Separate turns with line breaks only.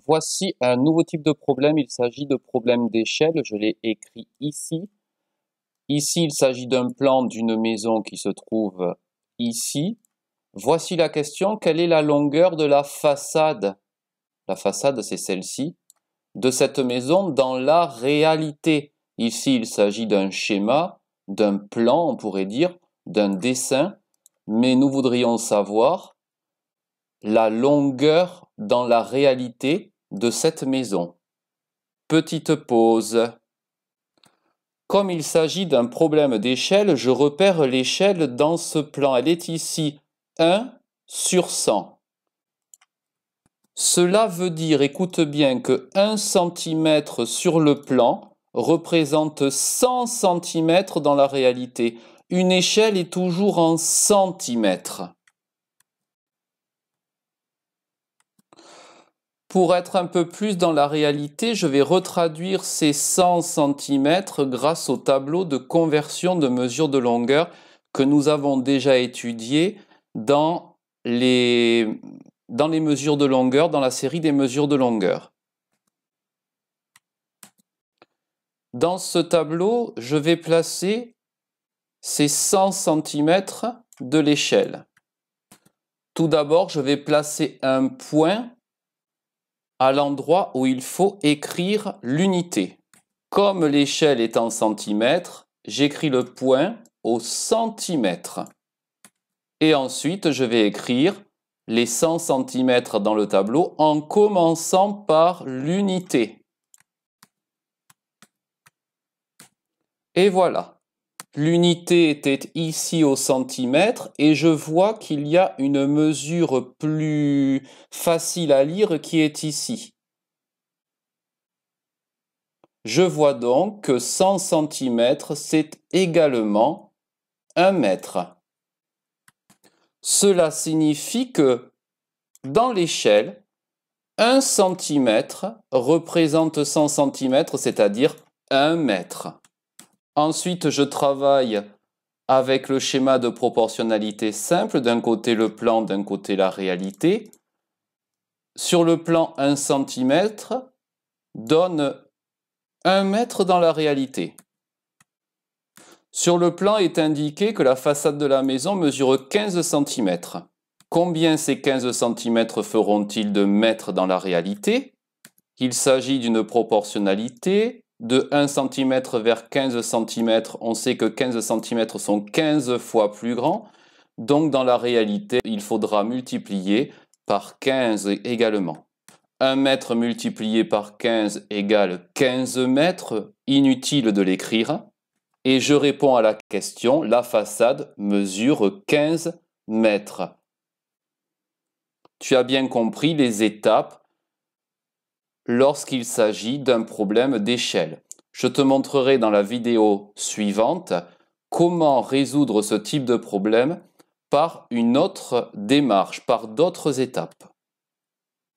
Voici un nouveau type de problème. Il s'agit de problème d'échelle. Je l'ai écrit ici. Ici, il s'agit d'un plan d'une maison qui se trouve ici. Voici la question. Quelle est la longueur de la façade? La façade, c'est celle-ci. De cette maison dans la réalité. Ici, il s'agit d'un schéma, d'un plan, on pourrait dire, d'un dessin. Mais nous voudrions savoir la longueur dans la réalité de cette maison. Petite pause. Comme il s'agit d'un problème d'échelle, je repère l'échelle dans ce plan. Elle est ici 1 sur 100. Cela veut dire, écoute bien, que 1 cm sur le plan représente 100 cm dans la réalité. Une échelle est toujours en centimètres. Pour être un peu plus dans la réalité, je vais retraduire ces 100 cm grâce au tableau de conversion de mesure de longueur que nous avons déjà étudié dans les mesures de longueur, dans la série des mesures de longueur. Dans ce tableau, je vais placer ces 100 cm de l'échelle. Tout d'abord, je vais placer un point à l'endroit où il faut écrire l'unité. Comme l'échelle est en centimètres, j'écris le point au centimètre. Et ensuite, je vais écrire les 100 cm dans le tableau en commençant par l'unité. Et voilà. L'unité était ici au centimètre et je vois qu'il y a une mesure plus facile à lire qui est ici. Je vois donc que 100 cm, c'est également 1 mètre. Cela signifie que dans l'échelle, 1 cm représente 100 cm, c'est-à-dire 1 mètre. Ensuite, je travaille avec le schéma de proportionnalité simple, d'un côté le plan, d'un côté la réalité. Sur le plan, 1 cm donne 1 mètre dans la réalité. Sur le plan est indiqué que la façade de la maison mesure 15 cm. Combien ces 15 cm feront-ils de mètres dans la réalité? Il s'agit d'une proportionnalité. De 1 cm vers 15 cm, on sait que 15 cm sont 15 fois plus grands. Donc dans la réalité, il faudra multiplier par 15 également. 1 mètre multiplié par 15 égale 15 mètres. Inutile de l'écrire. Et je réponds à la question, la façade mesure 15 mètres. Tu as bien compris les étapes lorsqu'il s'agit d'un problème d'échelle. Je te montrerai dans la vidéo suivante comment résoudre ce type de problème par une autre démarche, par d'autres étapes.